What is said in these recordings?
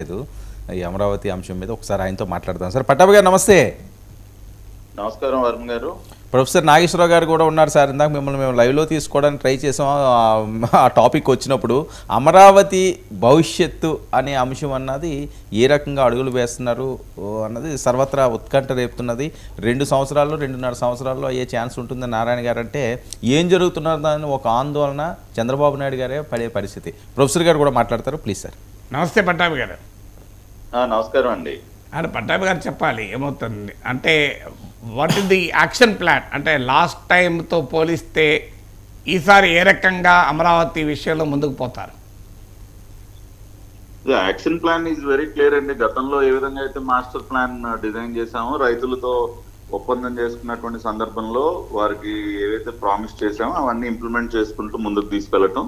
లేదు ఈ అమరావతి అంశం మీద ఒకసారి ఆయనతో మాట్లాడదాం. సార్ పట్టాభి గారు నమస్తే. నమస్కారం వర్మ గారు. ప్రొఫెసర్ నాగేశ్వరరావు గారు కూడా ఉన్నారు సార్. ఇందాక మిమ్మల్ని మేము లైవ్లో తీసుకోవడానికి ట్రై చేసాం. ఆ టాపిక్ వచ్చినప్పుడు అమరావతి భవిష్యత్తు అనే అంశం అన్నది ఏ రకంగా అడుగులు వేస్తున్నారు అన్నది సర్వత్రా ఉత్కంఠ రేపుతున్నది. 2 సంవత్సరాల్లో 2.5 సంవత్సరాల్లో అయ్యే ఛాన్స్ ఉంటుందని నారాయణ గారు అంటే ఏం జరుగుతున్నదని ఒక ఆందోళన చంద్రబాబు నాయుడు గారే పడే పరిస్థితి. ప్రొఫెసర్ గారు కూడా మాట్లాడతారు, ప్లీజ్ సార్. నమస్తే పట్టాభి గారు. నమస్కారం అండి. అంటే పట్టాభి గారు చెప్పాలి ఏమవుతుంది అంటే what is the action plan, అంటే లాస్ట్ టైంతో పోలిస్తే ఈసారి ఏ రకంగా అమరావతి విషయంలో ముందుకు పోతారు? Action plan is very clear అండి. గతంలో ఏ విధంగా అయితే మాస్టర్ ప్లాన్ డిజైన్ చేశామో, రైతులతో ఒప్పందం చేసుకున్నటువంటి సందర్భంలో వారికి ఏవైతే ప్రామిస్ చేశామో అవన్నీ ఇంప్లిమెంట్ చేసుకుంటూ ముందుకు తీసుకెళ్లటం,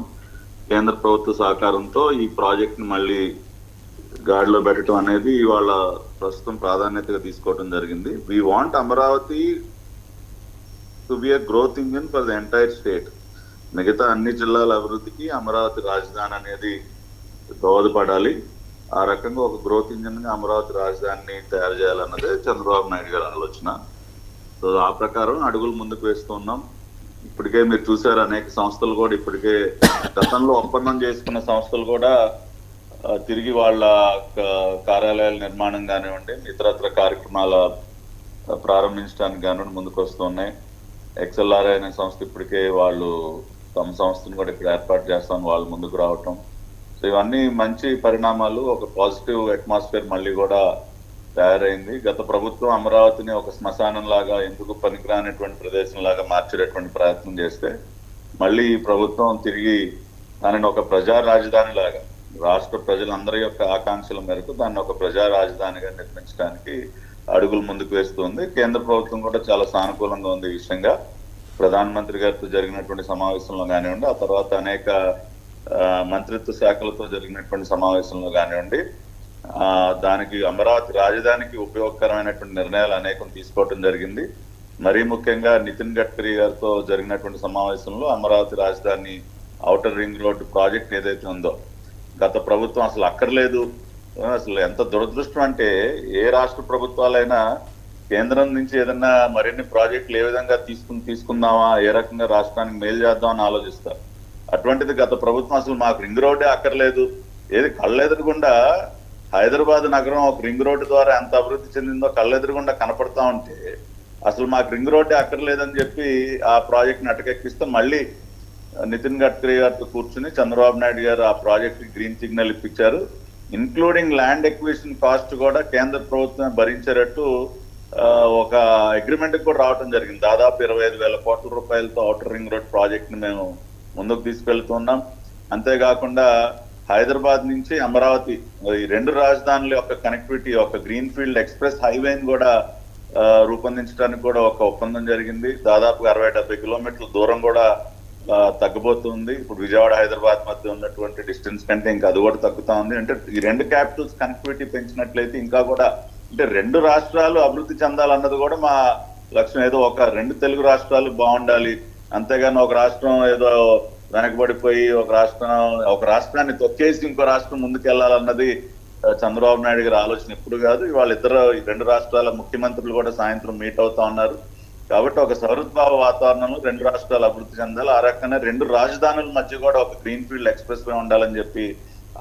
కేంద్ర ప్రభుత్వ సహకారంతో ఈ ప్రాజెక్ట్ ని మళ్ళీ గాడిలో పెట్టడం అనేది ఇవాళ ప్రస్తుతం ప్రాధాన్యతగా తీసుకోవడం జరిగింది. We want Amaravati to be a growth engine for the entire state. మిగతా అన్ని జిల్లాల అభివృద్ధికి అమరావతి రాజధాని అనేది దోహదపడాలి. ఆ రకంగా ఒక గ్రోత్ ఇంజిన్ గా అమరావతి రాజధానిని తయారు చేయాలన్నదే చంద్రబాబు నాయుడు గారి ఆలోచన. సో ఆ ప్రకారం అడుగులు ముందుకు వేస్తున్నాం. ఇప్పటికే మీరు చూసారు, అనేక సంస్థలు కూడా ఇప్పటికే గతంలో ఒప్పందం చేసుకున్న సంస్థలు కూడా తిరిగి వాళ్ళ కార్యాలయాల నిర్మాణం కానివ్వండి, ఇతరత్ర కార్యక్రమాల ప్రారంభించడానికి కానివ్వండి ముందుకు వస్తున్నాయి. XLRI అనే సంస్థ ఇప్పటికే వాళ్ళు తమ సంస్థను కూడా ఇక్కడ ఏర్పాటు చేస్తామని వాళ్ళు ముందుకు రావటం. సో ఇవన్నీ మంచి పరిణామాలు. ఒక పాజిటివ్ అట్మాస్ఫియర్ మళ్ళీ కూడా తయారైంది. గత ప్రభుత్వం అమరావతిని ఒక శ్మశానం లాగా, ఎందుకు పనికిరానటువంటి ప్రదేశం లాగా మార్చేటటువంటి ప్రయత్నం చేస్తే, మళ్ళీ ఈ ప్రభుత్వం తిరిగి దానిని ఒక ప్రజా రాజధాని లాగా, రాష్ట్ర ప్రజలందరి యొక్క ఆకాంక్షల మేరకు దాన్ని ఒక ప్రజా రాజధానిగా నిర్మించడానికి అడుగులు ముందుకు వేస్తుంది. కేంద్ర ప్రభుత్వం కూడా చాలా సానుకూలంగా ఉంది ఈ విషయంగా. ప్రధానమంత్రి గారితో జరిగినటువంటి సమావేశంలో కానివ్వండి, ఆ తర్వాత అనేక మంత్రిత్వ శాఖలతో జరిగినటువంటి సమావేశంలో కానివ్వండి, దానికి అమరావతి రాజధానికి ఉపయోగకరమైనటువంటి నిర్ణయాలు అనేకం తీసుకోవడం జరిగింది. మరీ ముఖ్యంగా నితిన్ గడ్కరీ గారితో జరిగినటువంటి సమావేశంలో అమరావతి రాజధాని ఔటర్ రింగ్ రోడ్డు ప్రాజెక్ట్ ఏదైతే ఉందో, గత ప్రభుత్వం అసలు అక్కర్లేదు. అసలు ఎంత దురదృష్టం అంటే, ఏ రాష్ట్ర ప్రభుత్వాలైనా కేంద్రం నుంచి ఏదన్నా మరిన్ని ప్రాజెక్టులు ఏ విధంగా తీసుకుందామా, ఏ రకంగా రాష్ట్రానికి మేలు చేద్దామని ఆలోచిస్తారు. అటువంటిది గత ప్రభుత్వం అసలు మాకు రింగ్ రోడ్డే అక్కర్లేదు, ఏది కళ్ళెదురుగుండా హైదరాబాద్ నగరం ఒక రింగ్ రోడ్డు ద్వారా ఎంత అభివృద్ధి చెందిందో కళ్ళెదురుగుండా కనపడతా ఉంటే అసలు మాకు రింగ్ రోడ్డే అక్కర్లేదని చెప్పి ఆ ప్రాజెక్ట్ని అటకెక్కిస్తే, మళ్ళీ నితిన్ గడ్కరీ గారితో కూర్చుని చంద్రబాబు నాయుడు గారు ఆ ప్రాజెక్ట్ గ్రీన్ సిగ్నల్ ఇప్పించారు. ఇన్క్లూడింగ్ ల్యాండ్ ఎక్విజిషన్ కాస్ట్ కూడా కేంద్ర ప్రభుత్వం భరించేటట్టు ఒక అగ్రిమెంట్ కూడా రావడం జరిగింది. దాదాపు 25,000 కోట్ల రూపాయలతో ఔటర్ రింగ్ రోడ్ ప్రాజెక్ట్ ని మేము ముందుకు తీసుకెళ్తున్నాం. అంతేకాకుండా హైదరాబాద్ నుంచి అమరావతి ఈ 2 రాజధానుల యొక్క కనెక్టివిటీ, ఒక గ్రీన్ ఫీల్డ్ ఎక్స్ప్రెస్ హైవేని కూడా రూపొందించడానికి కూడా ఒక ఒప్పందం జరిగింది. దాదాపు 60-70 కిలోమీటర్ల దూరం కూడా తగ్గబోతుంది. ఇప్పుడు విజయవాడ హైదరాబాద్ మధ్య ఉన్నటువంటి డిస్టెన్స్ కంటే ఇంకా అది కూడా తగ్గుతా ఉంది. అంటే ఈ 2 క్యాపిటల్స్ కనెక్టివిటీ పెంచినట్లయితే ఇంకా కూడా, అంటే 2 రాష్ట్రాలు అభివృద్ధి చెందాలన్నది కూడా మా లక్ష్యం. ఏదో ఒక 2 తెలుగు రాష్ట్రాలు బాగుండాలి, అంతేగాని ఒక రాష్ట్రం ఏదో వెనకబడిపోయి ఒక రాష్ట్రాన్ని తొక్కేసి ఇంకో రాష్ట్రం ముందుకెళ్లాలన్నది చంద్రబాబు నాయుడు గారి ఆలోచన ఎప్పుడు కాదు. ఇవాళ ఈ 2 రాష్ట్రాల ముఖ్యమంత్రులు కూడా సాయంత్రం మీట్ అవుతా ఉన్నారు. కాబట్టి ఒక సౌహృద్భావ వాతావరణంలో 2 రాష్ట్రాలు అభివృద్ధి చెందాలి. ఆ రకంగా 2 రాజధానుల మధ్య కూడా ఒక గ్రీన్ ఫీల్డ్ ఎక్స్ప్రెస్ వే ఉండాలని చెప్పి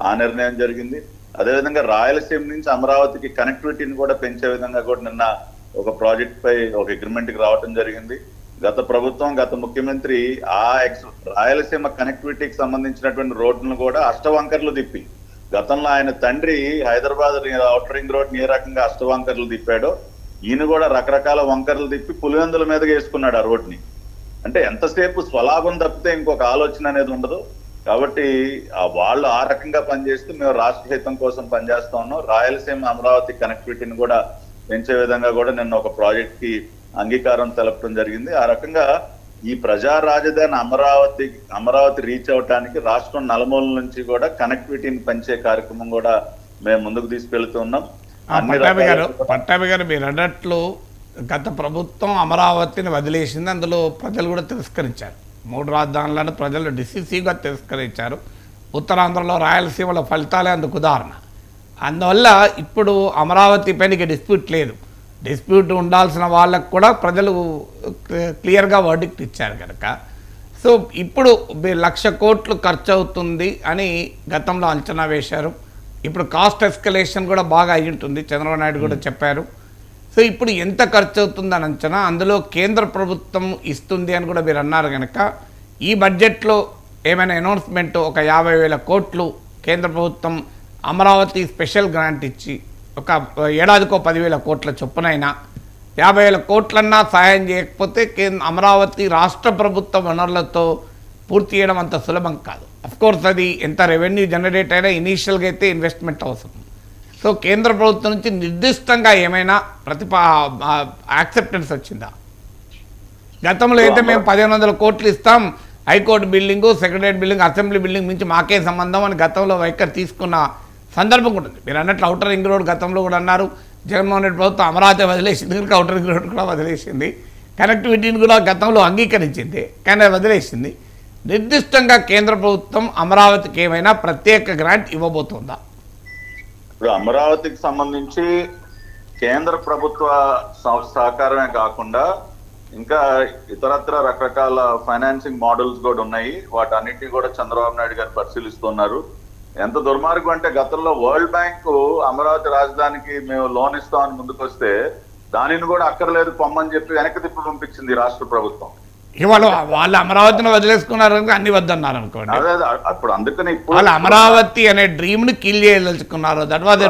ఆ నిర్ణయం జరిగింది. అదేవిధంగా రాయలసీమ నుంచి అమరావతికి కనెక్టివిటీని కూడా పెంచే విధంగా కూడా నిన్న ఒక ప్రాజెక్ట్ పై ఒక అగ్రిమెంట్ కి రావడం జరిగింది. గత ప్రభుత్వం, గత ముఖ్యమంత్రి రాయలసీమ కనెక్టివిటీకి సంబంధించినటువంటి రోడ్లను కూడా అష్టవంకర్లు తిప్పి, గతంలో ఆయన తండ్రి హైదరాబాద్ ఔటర్ రింగ్ రోడ్ ఏ రకంగా అష్టవంకర్లు తిప్పాడో, ఈయన కూడా రకరకాల వంకర్లు తిప్పి పులివెందుల మీదగా వేసుకున్నాడు ఆ రోడ్ని. అంటే ఎంతసేపు స్వలాభం తప్పితే ఇంకొక ఆలోచన అనేది ఉండదు. కాబట్టి వాళ్ళు ఆ రకంగా పనిచేస్తూ మేము రాష్ట్ర హితం కోసం పనిచేస్తా ఉన్నాం. రాయలసీమ అమరావతి కనెక్టివిటీని కూడా పెంచే విధంగా కూడా నిన్న ఒక ప్రాజెక్ట్ కి అంగీకారం తెలపడం జరిగింది. ఆ రకంగా ఈ ప్రజా రాజధాని అమరావతి రీచ్ అవటానికి రాష్ట్రం నలుమూలల నుంచి కూడా కనెక్టివిటీని పెంచే కార్యక్రమం కూడా మేము ముందుకు తీసుకెళ్తున్నాం. పట్టాభి గారు మీరు అన్నట్లు గత ప్రభుత్వం అమరావతిని వదిలేసింది, అందులో ప్రజలు కూడా తిరస్కరించారు. 3 రాజధానులను ప్రజలు డిసిసిగా తిరస్కరించారు. ఉత్తరాంధ్రలో రాయలసీమలో ఫలితాలే అందుకు ఉదాహరణ. అందువల్ల ఇప్పుడు అమరావతి పైన ఇక డిస్ప్యూట్ లేదు. డిస్ప్యూట్ ఉండాల్సిన వాళ్ళకు కూడా ప్రజలు క్లియర్గా వర్డిక్ట్ ఇచ్చారు కనుక సో ఇప్పుడు 1,00,000 కోట్లు ఖర్చు అవుతుంది అని గతంలో అంచనా వేశారు. ఇప్పుడు కాస్ట్ ఎస్కలేషన్ కూడా బాగా అయి ఉంటుంది, చంద్రబాబు నాయుడు కూడా చెప్పారు. సో ఇప్పుడు ఎంత ఖర్చు అవుతుందని అంచనా, అందులో కేంద్ర ప్రభుత్వం ఇస్తుంది అని కూడా మీరు అన్నారు కనుక ఈ బడ్జెట్లో ఏమైనా అనౌన్స్మెంట్ ఒక 50,000 కోట్లు కేంద్ర ప్రభుత్వం అమరావతి స్పెషల్ గ్రాంట్ ఇచ్చి ఒక ఏడాదికో 10,000 కోట్ల చొప్పునైనా 50,000 కోట్లన్నా సహాయం చేయకపోతే అమరావతి రాష్ట్ర ప్రభుత్వ వనరులతో పూర్తి చేయడం అంత సులభం కాదు. అఫ్కోర్స్ అది ఎంత రెవెన్యూ జనరేట్ అయినా ఇనీషియల్గా అయితే ఇన్వెస్ట్మెంట్ అవసరం. సో కేంద్ర ప్రభుత్వం నుంచి నిర్దిష్టంగా ఏమైనా యాక్సెప్టెన్స్ వచ్చిందా? గతంలో అయితే మేము 1,500 కోట్లు ఇస్తాం, high court building, secretariat building, assembly building నుంచి మాకే సంబంధం అని గతంలో వైఖరి తీసుకున్న సందర్భం కూడా ఉంది. మీరు అన్నట్లు ఔటర్ రింగ్ రోడ్ గతంలో కూడా అన్నారు. జగన్మోహన్ రెడ్డి ప్రభుత్వం అమరావతి వదిలేసింది కనుక ఔటర్ రింగ్ రోడ్ కూడా వదిలేసింది, కనెక్టివిటీని కూడా గతంలో అంగీకరించింది కానీ వదిలేసింది. నిర్దిష్టంగా కేంద్ర ప్రభుత్వం అమరావతికి ఏమైనా ప్రత్యేక గ్రాంట్ ఇవ్వబోతుందా? ఇప్పుడు అమరావతికి సంబంధించి కేంద్ర ప్రభుత్వ సహకారమే కాకుండా ఇంకా ఇతరత్ర రకరకాల ఫైనాన్సింగ్ మోడల్స్ కూడా ఉన్నాయి. వాటన్నిటిని కూడా చంద్రబాబు నాయుడు గారు పరిశీలిస్తున్నారు. ఎంత దుర్మార్గం అంటే గతంలో వరల్డ్ బ్యాంక్ అమరావతి రాజధానికి మేము లోన్ ఇస్తామని ముందుకు వస్తే దానిని కూడా అక్కర్లేదు పొమ్మని చెప్పి వెనక్కి తిప్పి పంపించింది రాష్ట్ర ప్రభుత్వం. ఇవాళ వాళ్ళు అమరావతిని వదిలేసుకున్నారు కనుక అన్ని వద్దన్నారు అనుకోండి. అదే అప్పుడు అందుకని వాళ్ళు అమరావతి అనే డ్రీమ్ ని కిల్ చేయదలుచుకున్నారు. That was